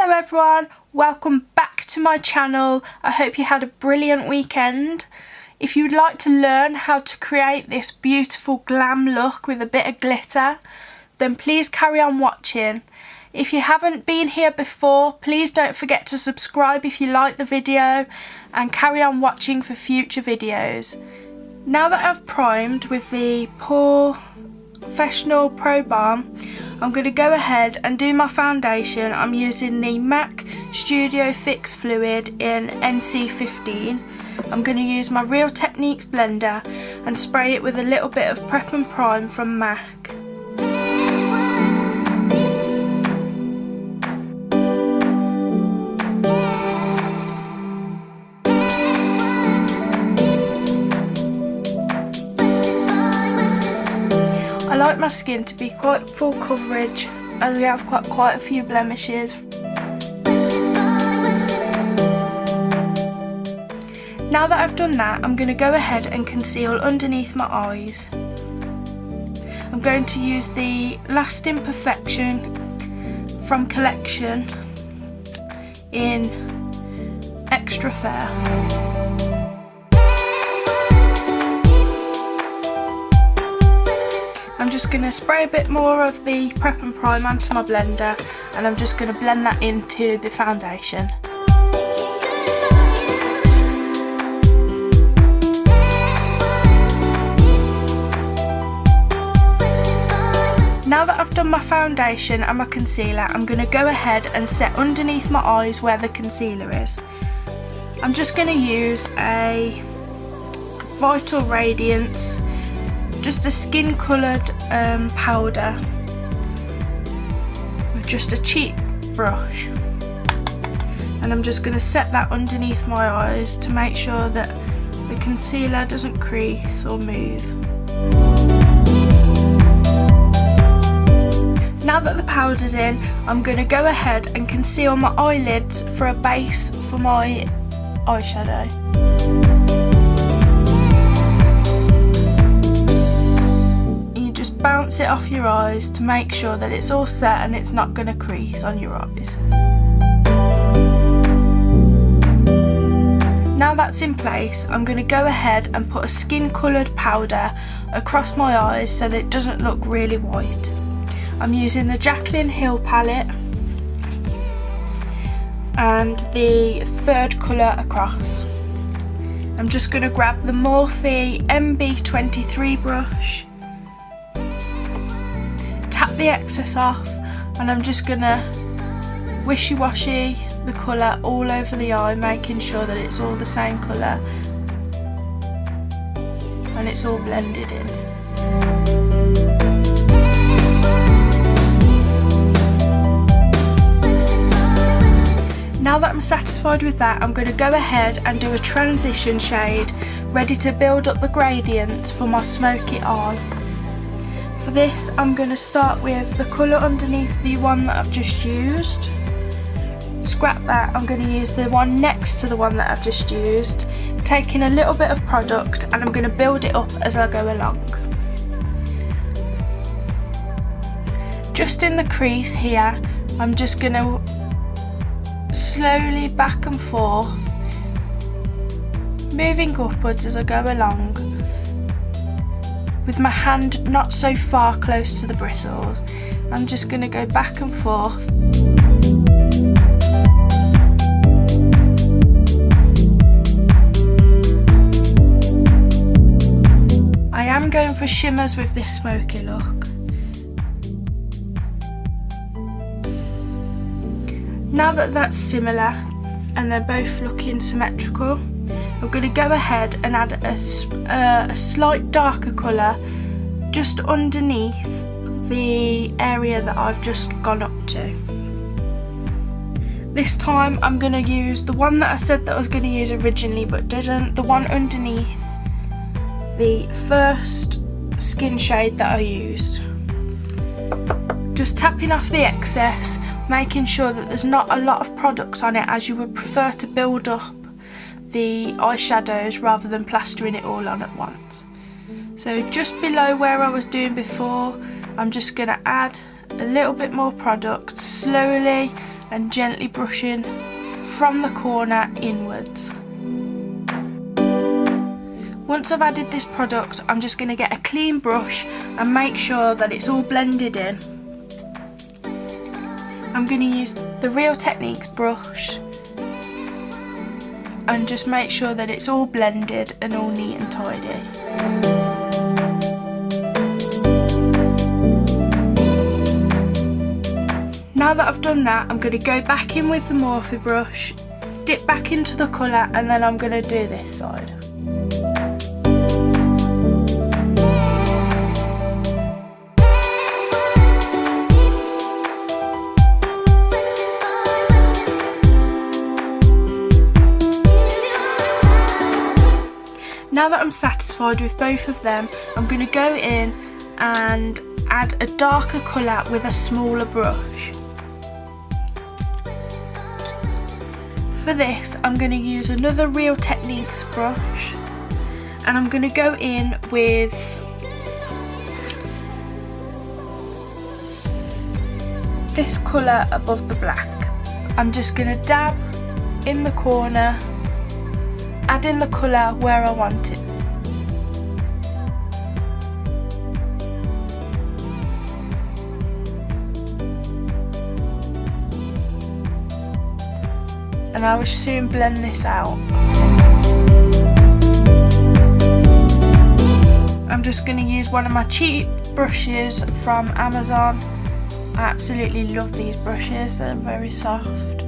Hello everyone, welcome back to my channel. I hope you had a brilliant weekend. If you'd like to learn how to create this beautiful glam look with a bit of glitter, then please carry on watching. If you haven't been here before, please don't forget to subscribe if you like the video and carry on watching for future videos. Now that I've primed with the Professional Pro Balm, I'm going to go ahead and do my foundation. I'm using the MAC Studio Fix Fluid in NC15. I'm going to use my Real Techniques blender and spray it with a little bit of Prep and Prime from MAC. I like my skin to be quite full coverage as we have quite a few blemishes. Now that I've done that, I'm going to go ahead and conceal underneath my eyes. I'm going to use the Lasting Perfection from Collection in Extra Fair. I'm just going to spray a bit more of the Prep and Prime onto my blender, and I'm just going to blend that into the foundation. Now that I've done my foundation and my concealer, I'm going to go ahead and set underneath my eyes where the concealer is. I'm just going to use a Vital Radiance, just a skin coloured powder with just a cheap brush, and I'm just going to set that underneath my eyes to make sure that the concealer doesn't crease or move. Now that the powder's in, I'm going to go ahead and conceal my eyelids for a base for my eyeshadow. Bounce it off your eyes to make sure that it's all set and it's not going to crease on your eyes. Now that's in place, I'm going to go ahead and put a skin coloured powder across my eyes so that it doesn't look really white. I'm using the Jaclyn Hill palette and the third colour across. I'm just going to grab the Morphe MB23 brush, tap the excess off, and I'm just gonna wishy-washy the colour all over the eye, making sure that it's all the same colour and it's all blended in. Now that I'm satisfied with that, I'm going to go ahead and do a transition shade ready to build up the gradient for my smoky eye. For this, I'm going to start with the colour underneath the one that I've just used. Scrap that, I'm going to use the one next to the one that I've just used, taking a little bit of product, and I'm going to build it up as I go along. Just in the crease here, I'm just going to slowly back and forth, moving upwards as I go along, with my hand not so far close to the bristles. I'm just going to go back and forth. I am going for shimmers with this smoky look. Now that that's similar and they're both looking symmetrical, I'm going to go ahead and add a slight darker colour just underneath the area that I've just gone up to. This time I'm going to use the one that I said that I was going to use originally but didn't, the one underneath the first skin shade that I used. Just tapping off the excess, making sure that there's not a lot of product on it, as you would prefer to build up the eyeshadows rather than plastering it all on at once. So just below where I was doing before, I'm just going to add a little bit more product slowly and gently brushing from the corner inwards. Once I've added this product, I'm just going to get a clean brush and make sure that it's all blended in. I'm going to use the Real Techniques brush and just make sure that it's all blended and all neat and tidy. Now that I've done that, I'm going to go back in with the Morphe brush, dip back into the colour, and then I'm going to do this side. Now that I'm satisfied with both of them, I'm going to go in and add a darker colour with a smaller brush. For this, I'm going to use another Real Techniques brush, and I'm going to go in with this colour above the black. I'm just going to dab in the corner, add in the colour where I want it. And I will soon blend this out. I'm just going to use one of my cheap brushes from Amazon. I absolutely love these brushes, they're very soft.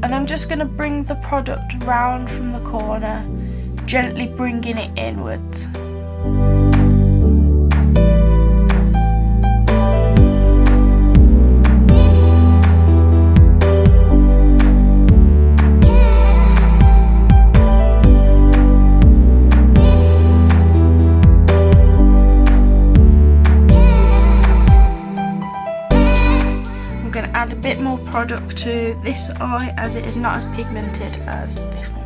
And I'm just going to bring the product round from the corner, gently bringing it inwards. Add a bit more product to this eye as it is not as pigmented as this one.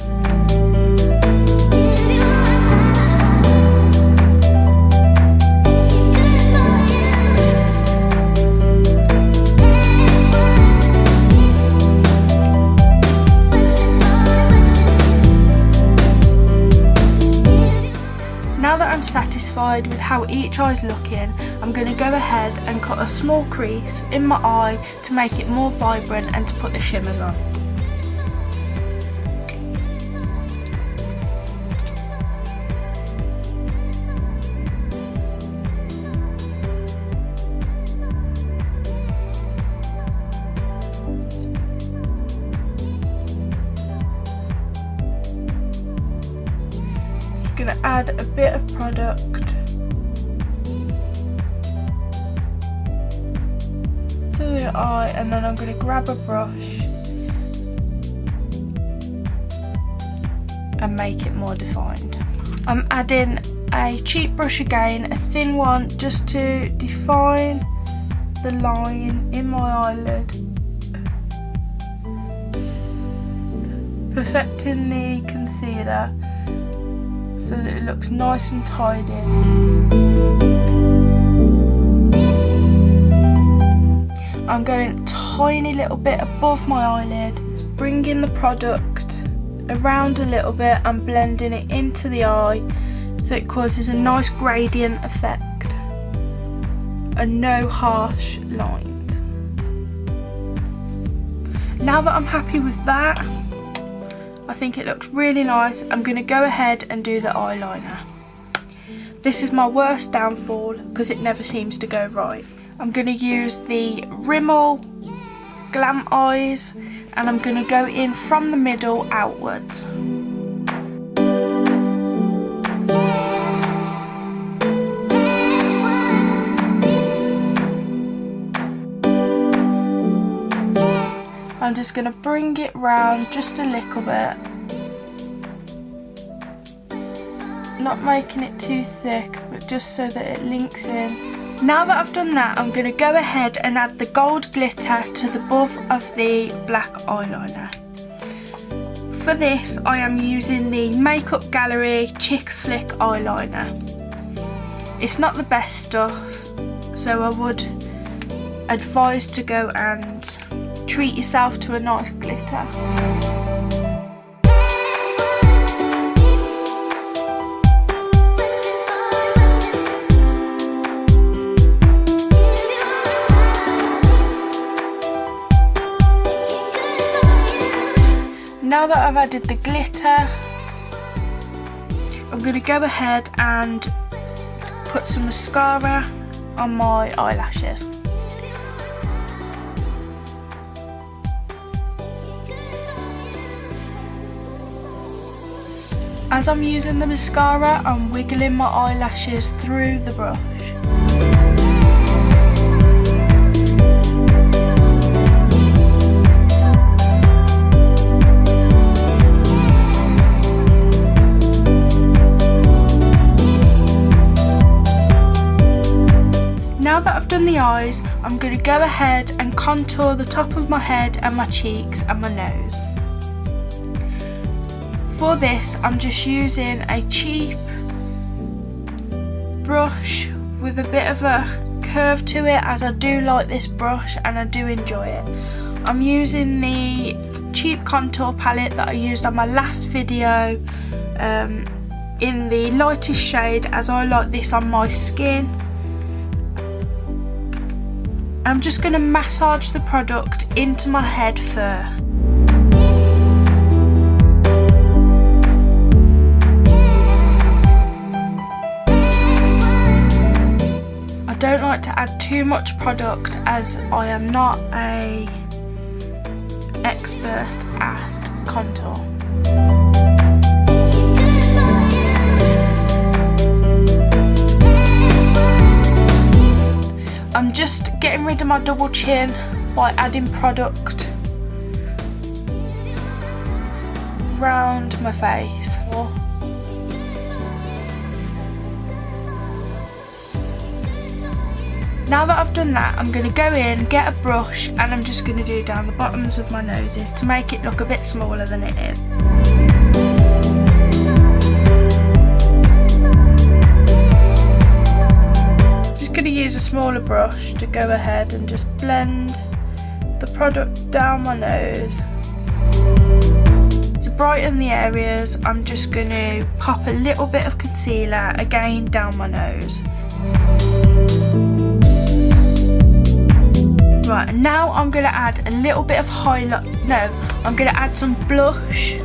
Now that I'm satisfied with how each eye is looking, I'm going to go ahead and cut a small crease in my eye to make it more vibrant and to put the shimmers on. I'm going to add a bit of product to the eye, and then I'm going to grab a brush and make it more defined. I'm adding a cheap brush again, a thin one, just to define the line in my eyelid, perfecting the concealer so that it looks nice and tidy. I'm going a tiny little bit above my eyelid, bringing the product around a little bit and blending it into the eye so it causes a nice gradient effect and no harsh lines. Now that I'm happy with that, I think it looks really nice. I'm going to go ahead and do the eyeliner. This is my worst downfall because it never seems to go right. I'm going to use the Rimmel Glam Eyes and I'm going to go in from the middle outwards. I'm just going to bring it round just a little bit, not making it too thick, but just so that it links in. Now that I've done that, I'm going to go ahead and add the gold glitter to the above of the black eyeliner. For this, I am using the Makeup Gallery Chick Flick eyeliner. It's not the best stuff, so I would advise to go and treat yourself to a nice glitter. Now that I've added the glitter, I'm going to go ahead and put some mascara on my eyelashes. As I'm using the mascara, I'm wiggling my eyelashes through the brush. Now that I've done the eyes, I'm going to go ahead and contour the top of my head and my cheeks and my nose. For this, I'm just using a cheap brush with a bit of a curve to it, as I do like this brush and I do enjoy it. I'm using the cheap contour palette that I used on my last video in the lightest shade, as I like this on my skin. I'm just going to massage the product into my head first. I don't like to add too much product, as I am not an expert at contour. I'm just getting rid of my double chin by adding product round my face. Now that I've done that, I'm going to go in, get a brush, and I'm just going to do down the bottoms of my noses to make it look a bit smaller than it is. Going to use a smaller brush to go ahead and just blend the product down my nose. To brighten the areas, I'm just going to pop a little bit of concealer again down my nose. Right, and now I'm going to add a little bit of highlight. No, I'm going to add some blush.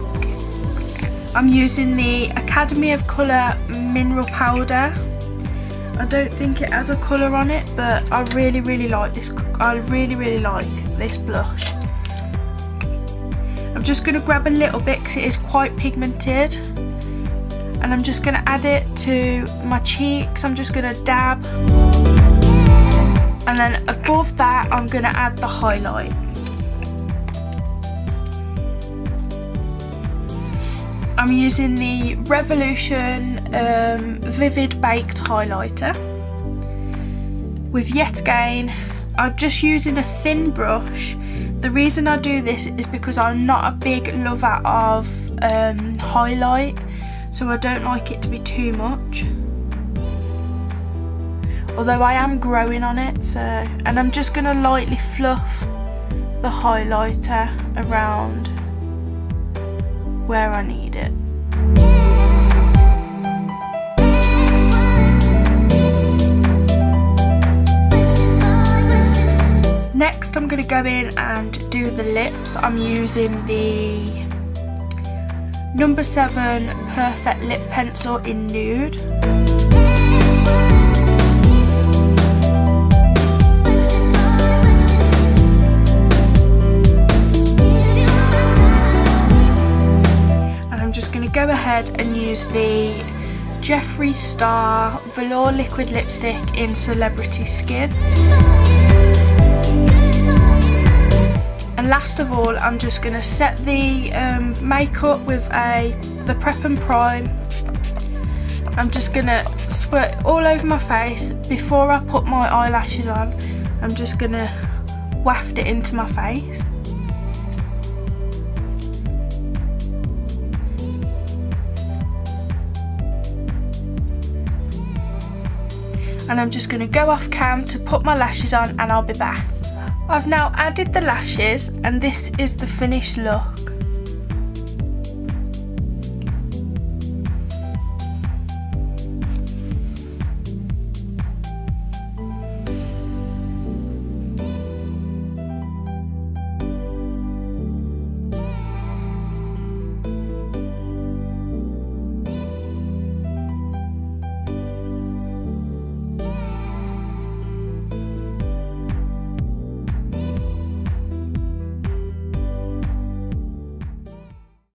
I'm using the Academy of Colour Mineral Powder. I don't think it has a colour on it, but I really like this. I really like this blush. I'm just going to grab a little bit because it is quite pigmented, and I'm just going to add it to my cheeks. I'm just going to dab, and then above that I'm going to add the highlight. I'm using the Revolution Vivid Baked Highlighter with, yet again, I'm just using a thin brush. The reason I do this is because I'm not a big lover of highlight, so I don't like it to be too much. Although I am growing on it, so, and I'm just going to lightly fluff the highlighter around where I need it. Next I'm going to go in and do the lips. I'm using the No. 7 Perfect Lip Pencil in Nude. Go ahead and use the Jeffree Star Velour Liquid Lipstick in Celebrity Skin. And last of all, I'm just going to set the makeup with the Prep and Prime. I'm just going to squirt all over my face before I put my eyelashes on. I'm just going to waft it into my face. And I'm just going to go off cam to put my lashes on, and I'll be back. I've now added the lashes and this is the finished look.